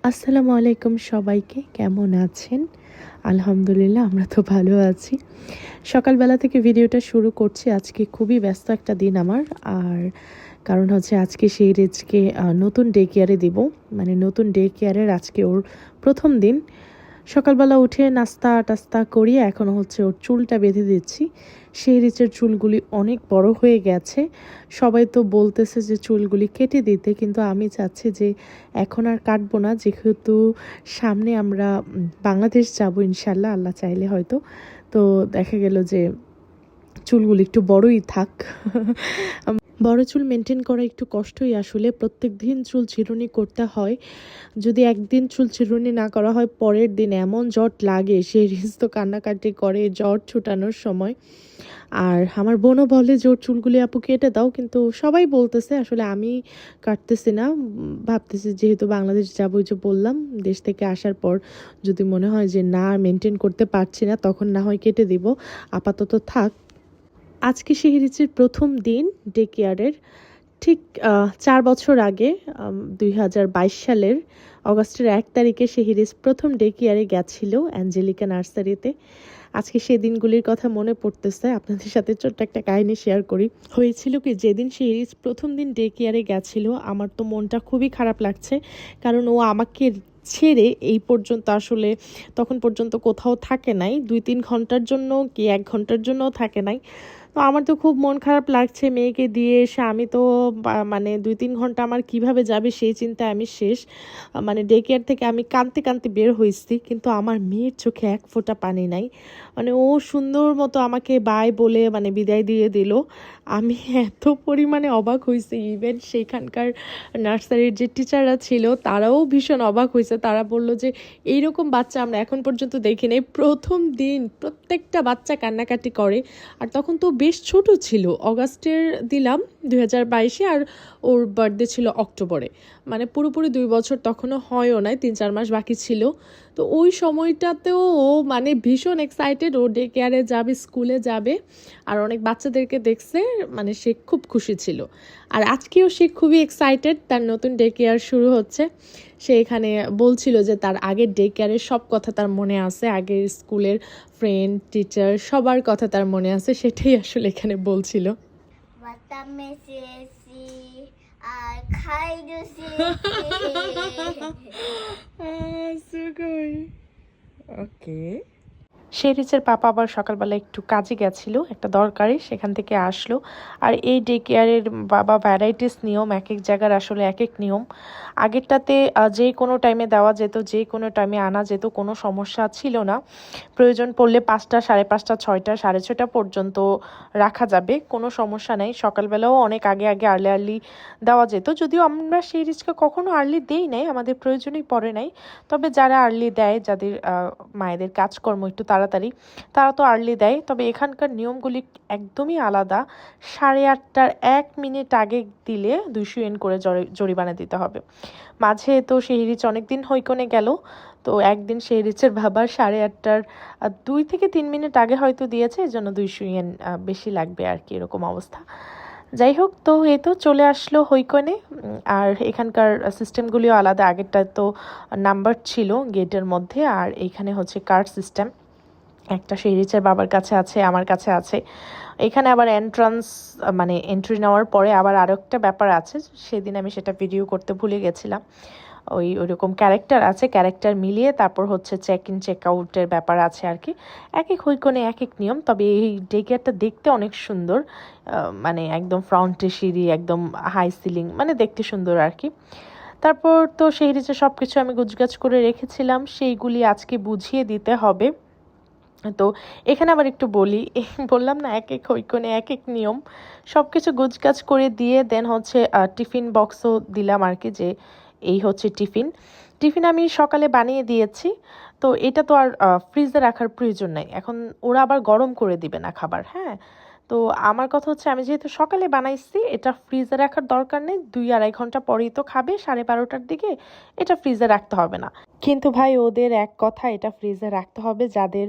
আসসালামু আলাইকুম সবাইকে, কেমন আছেন? আলহামদুলিল্লাহ আমরা তো ভালো আছি। সকালবেলা থেকে ভিডিওটা শুরু করছি। আজকে খুবই ব্যস্ত একটা দিন আমার। আর কারণ হচ্ছে আজকে সেই রিজকে নতুন ডে কেয়ারে দিব। মানে নতুন ডে কেয়ারের আজকে ওর প্রথম দিন। সকালবেলা উঠে নাস্তা-টাস্তা করিয়ে এখন হচ্ছে ওর চুলটা বেঁধে দিচ্ছি। শেহরিজের চুলগুলি অনেক বড় হয়ে গেছে। সবাই তো বলতেছে যে চুলগুলি কেটে দিতে, কিন্তু আমি চাচ্ছি যে এখন আর কাটবো না, যেহেতু সামনে আমরা বাংলাদেশ যাব ইনশাল্লাহ, আল্লাহ চাইলে হয়তো। তো দেখা গেল যে চুলগুলি একটু বড়ই থাক। বড় চুল মেনটেন করা একটু কষ্টই আসলে। প্রত্যেক দিন চুল চিরুনি করতে হয়। যদি একদিন চুল চিরুনি না করা হয় পরের দিন এমন জট লাগে, সে রিস তো কান্নাকাটি করে জট ছুটানোর সময়। আর আমার বোনও বলে যে ওর চুলগুলি আপু কেটে দাও, কিন্তু সবাই বলতেছে, আসলে আমি কাটতেছি না। ভাবতেছি যেহেতু বাংলাদেশ যাবো, যে বললাম দেশ থেকে আসার পর যদি মনে হয় যে না মেনটেন করতে পারছি না, তখন না হয় কেটে দিব, আপাতত থাক। আজকে শেহরিজের প্রথম দিন ডে কেয়ারের। ঠিক ৪ বছর আগে ২০২২ সালের অগাস্টের ১ তারিখে শেহরিজ প্রথম ডে কেয়ারে গেছিল অ্যাঞ্জেলিকা নার্সারিতে। আজকে সেই দিনগুলির কথা মনে পড়তেছে, আপনাদের সাথে ছোট্ট একটা কাহিনী শেয়ার করি। হয়েছিল কি, যেদিন শেহরিজ প্রথম দিন ডে কেয়ারে গেছিল আমার তো মনটা খুবই খারাপ লাগছে, কারণ ও আমাকে ছেড়ে এই পর্যন্ত আসলে তখন পর্যন্ত কোথাও থাকে নাই। ২-৩ ঘন্টার জন্য কি ১ ঘন্টার জন্যও থাকে নাই। তো আমার তো খুব মন খারাপ লাগছে মেয়েকে দিয়ে এসে। আমি তো মানে ২-৩ ঘন্টা আমার কিভাবে যাবে সেই চিন্তায় আমি শেষ। মানে ডে কেয়ার থেকে আমি কাঁদতে কাঁদতে বের হয়েছি, কিন্তু আমার মেয়ের চোখে এক ফোঁটা পানি নাই। মানে ও সুন্দর মতো আমাকে বাই বলে মানে বিদায় দিয়ে দিল। আমি এত পরিমাণে অবাক হয়েছি, ইভেন সেখানকার নার্সারির যে টিচাররা ছিল তারাও ভীষণ অবাক হয়েছে। তারা বলল যে এইরকম বাচ্চা আমরা এখন পর্যন্ত দেখি নাই। প্রথম দিন প্রত্যেকটা বাচ্চা কান্নাকাটি করে। আর তখন তো বেশ ছোট ছিল, অগাস্টের দিলাম ২০২২-এ, আর ওর বার্থডে ছিল অক্টোবরে। মানে পুরোপুরি ২ বছর তখনও হয়ও নাই, ৩-৪ মাস বাকি ছিল। তো ওই সময়টাতেও ও মানে ভীষণ এক্সাইটেড, ও ডে কেয়ারে যাবে, স্কুলে যাবে, আর অনেক বাচ্চাদেরকে দেখছে, মানে সে খুব খুশি ছিল। আর আজকেও সে খুবই এক্সাইটেড, তার নতুন ডে কেয়ার শুরু হচ্ছে। সে এখানে বলছিল যে তার আগের ডে কেয়ারের সব কথা তার মনে আছে, আগের স্কুলের ফ্রেন্ড টিচার সবার কথা তার মনে আছে, সেটাই আসলে এখানে বলছিল। আর খাইতেছি। ওকে। শেরিজের পাপা আবার সকালবেলা একটু কাজে গেছিল, একটা দরকারি, সেখান থেকে আসলো। আর এই ডে কেয়ারের বাবা ভ্যারাইটিস নিয়ম, এক এক জায়গার আসলে এক এক নিয়ম। আগেরটাতে যে কোনো টাইমে দেওয়া যেত, যে কোনো টাইমে আনা যেত, কোনো সমস্যা ছিল না। প্রয়োজন পড়লে ৫টা, ৫:৩০, ৬টা, ৬:৩০ পর্যন্ত রাখা যাবে, কোনো সমস্যা নেই। সকালবেলাও অনেক আগে আগে আর্লি দেওয়া যেত, যদিও আমরা সেই রিস্কে কখনো আর্লি দেই নাই, আমাদের প্রয়োজনই পড়ে নাই। তবে যারা আর্লি দেয়, যাদের মায়েদের কাজকর্ম একটু তাড়াতাড়ি, তারা তো আর্লি দেয়। তবে এখানকার নিয়মগুলি একদমই আলাদা। 8:30টার ১ মিনিট আগে দিলে 200 ইয়েন করে জরিমানা দিতে হবে। মাঝে তো শেহরিচ অনেকদিন হইকনে গেল, তো একদিন শেহরিচের বাবা 8:30টার 2 থেকে 3 মিনিট আগে হয়তো দিয়েছে, এই জন্য 200 ইয়েন বেশি লাগবে আর কি, এরকম অবস্থা। যাই হোক, তো এই তো চলে আসলো হইকনে। আর এখানকার সিস্টেমগুলিও আলাদা। আগেরটা তো নাম্বার ছিল গেটের মধ্যে, আর এইখানে হচ্ছে কার্ড সিস্টেম। একটা শেহরিচের বাবার কাছে আছে, আমার কাছে আছে। এখানে আবার এন্ট্রান্স, মানে এন্ট্রি নেওয়ার পরে আবার আরও একটা ব্যাপার আছে, সেদিন আমি সেটা ভিডিও করতে ভুলে গেছিলাম। ওইরকম ক্যারেক্টার আছে, ক্যারেক্টার মিলিয়ে তারপর হচ্ছে চেক ইন চেক আউটের ব্যাপার আছে আর কি। এক এক হইকনে এক এক নিয়ম। তবে এই ডে কেয়ারটা দেখতে অনেক সুন্দর, মানে একদম ফ্রন্টে সিঁড়ি, একদম হাই সিলিং, মানে দেখতে সুন্দর আর কি। তারপর তো সেই রিচে সব কিছু আমি গুছগাছ করে রেখেছিলাম, সেইগুলি আজকে বুঝিয়ে দিতে হবে। তো এখানে আবার একটু বলি, বললাম না এক এক হইকনে এক এক নিয়ম। সব কিছু গুছগাছ করে দিয়ে দেন হচ্ছে টিফিন বক্সও দিলাম আর কি, যে এই হচ্ছে টিফিন। টিফিন আমি সকালে বানিয়ে দিয়েছি, তো এটা তো আর ফ্রিজে রাখার প্রয়োজন নাই, এখন ওরা আবার গরম করে দিবে না খাবার। হ্যাঁ, তো আমার কথা হচ্ছে আমি যেহেতু সকালে বানাইছি, এটা ফ্রিজে রাখার দরকার নেই, 2-2.5 ঘন্টা পরেই তো খাবে, 12:30টার দিকে। এটা ফ্রিজে রাখতে হবে না। কিন্তু ভাই ওদের এক কথা, এটা ফ্রিজে রাখতে হবে। যাদের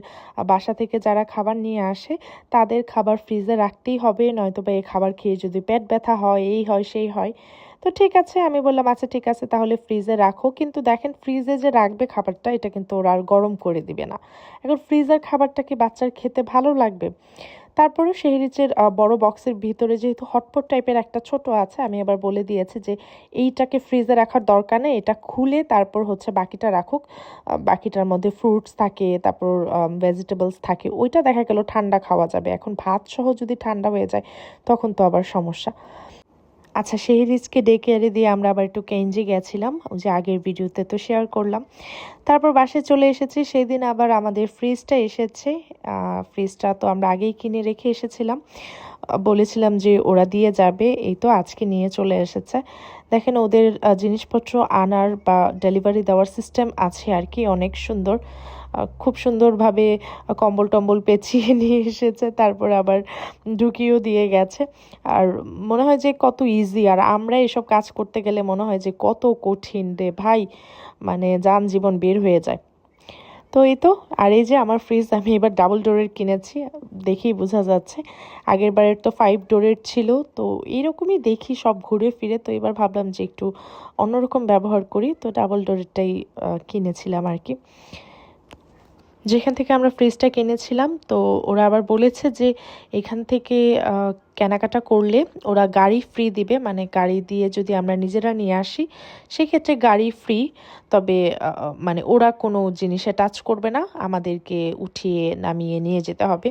বাসা থেকে যারা খাবার নিয়ে আসে তাদের খাবার ফ্রিজে রাখতেই হবে, নয়তো বা এই খাবার খেয়ে যদি পেট ব্যথা হয়, এই হয় সেই হয়। তো ঠিক আছে, আমি বললাম আচ্ছা ঠিক আছে তাহলে ফ্রিজে রাখো। কিন্তু দেখেন ফ্রিজে যে রাখবে খাবারটা এটা কিন্তু ওরা আর গরম করে দিবে না। এখন ফ্রিজের খাবারটা কি বাচ্চার খেতে ভালো লাগবে? তারপরেও সেহরিচের বড় বক্সের ভিতরে যেহেতু হটপট টাইপের একটা ছোট আছে, আমি আবার বলে দিয়েছি যে এইটাকে ফ্রিজে রাখার দরকার নেই, এটা খুলে তারপর হচ্ছে বাকিটা রাখুক। বাকিটার মধ্যে ফ্রুটস থাকে, তারপর ভেজিটেবলস থাকে, ওইটা দেখা গেল ঠান্ডা খাওয়া যাবে। এখন ভাত সহ যদি ঠান্ডা হয়ে যায় তখন তো আবার সমস্যা। আচ্ছা, সেহরিজকে ডেকে এনে দিয়ে আমরা আবার একটু কেঞ্জি গেছিলাম, ওই যে আগের ভিডিওতে তো শেয়ার করলাম। তারপর বাসায় চলে এসেছি, সেদিন আবার আমাদের ফ্রিজটা এসেছে। ফ্রিজটা তো আমরা আগেই কিনে রেখে এসেছিলাম, বলেছিলাম যে ওরা দিয়ে যাবে, এই তো আজকে নিয়ে চলে এসেছে। দেখেন ওদের জিনিসপত্র আনার বা ডেলিভারি দেওয়ার সিস্টেম আছে আর কি, অনেক সুন্দর। খুব সুন্দরভাবে কম্বল টম্বল পেঁচিয়ে নিয়ে এসেছে, তারপর আবার ঢুকিয়েও দিয়ে গেছে। আর মনে হয় যে কত ইজি, আর আমরা এসব কাজ করতে গেলে মনে হয় যে কত কঠিন রে ভাই, মানে যান জীবন বের হয়ে যায়। তো এই তো, আর এই যে আমার ফ্রিজ আমি এবার ডাবল ডোরের কিনেছি, দেখেই বোঝা যাচ্ছে। আগের বারের তো 5 ডোরের ছিল, তো এইরকমই দেখি সব ঘুরে ফিরে, তো এবার ভাবলাম যে একটু অন্যরকম ব্যবহার করি, তো ডাবল ডোরেরটাই কিনেছিলাম আর কি। যেখান থেকে আমরা ফ্রিজটা কিনেছিলাম, তো ওরা আবার বলেছে যে এখান থেকে কেনাকাটা করলে ওরা গাড়ি ফ্রি দিবে, মানে গাড়ি দিয়ে যদি আমরা নিজেরা নিয়ে আসি সেক্ষেত্রে গাড়ি ফ্রি। তবে মানে ওরা কোনো জিনিসে টাচ করবে না, আমাদেরকে উঠিয়ে নামিয়ে নিয়ে যেতে হবে।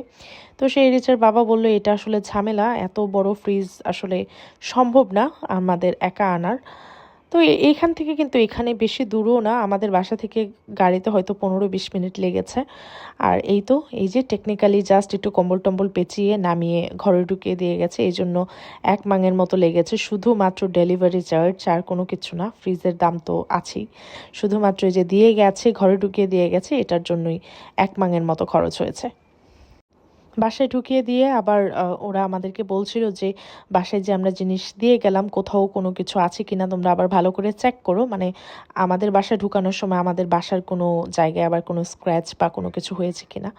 তো সেই রিচার বাবা বলল এটা আসলে ঝামেলা, এত বড় ফ্রিজ আসলে সম্ভব না আমাদের একা আনার। তো এইখান থেকে কিন্তু এখানে বেশি দূরও না, আমাদের বাসা থেকে গাড়িতে হয়তো 15-20 মিনিট লেগেছে। আর এই তো, এই যে টেকনিক্যালি জাস্ট একটু কম্বল টম্বল পেঁচিয়ে নামিয়ে ঘরে ঢুকিয়ে দিয়ে গেছে, এই জন্য 1 মাঙের মতো লেগেছে, শুধুমাত্র ডেলিভারি চার্জ আর কোনো কিছু না। ফ্রিজের দাম তো আছেই, শুধুমাত্র এই যে দিয়ে গেছে, ঘরে ঢুকিয়ে দিয়ে গেছে, এটার জন্যই 1 মাঙের মতো খরচ হয়েছে। বাসায় ঢুকিয়ে দিয়ে আবার ওরা আমাদেরকে বলছিল যে বাসায় যে আমরা জিনিস দিয়ে গেলাম কোথাও কোনো কিছু আছে কিনা তোমরা আবার ভালো করে চেক করো, মানে আমাদের বাসায় ঢুকানোর সময় আমাদের বাসার কোনো জায়গায় আবার কোনো স্ক্র্যাচ বা কোনো কিছু হয়েছে কিনা।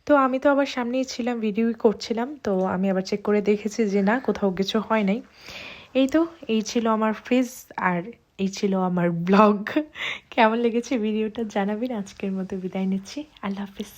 তো আমি তো আবার সামনেই ছিলাম, ভিডিওই করছিলাম, তো আমি আবার চেক করে দেখেছি যে না, কোথাও কিছু হয় নাই। এই তো, এই ছিল আমার ফ্রিজ, আর এই ছিল আমার ব্লগ। কেমন লেগেছে ভিডিওটা জানাবেন। আজকের মতো বিদায় নিচ্ছি, আল্লাহ হাফিজ।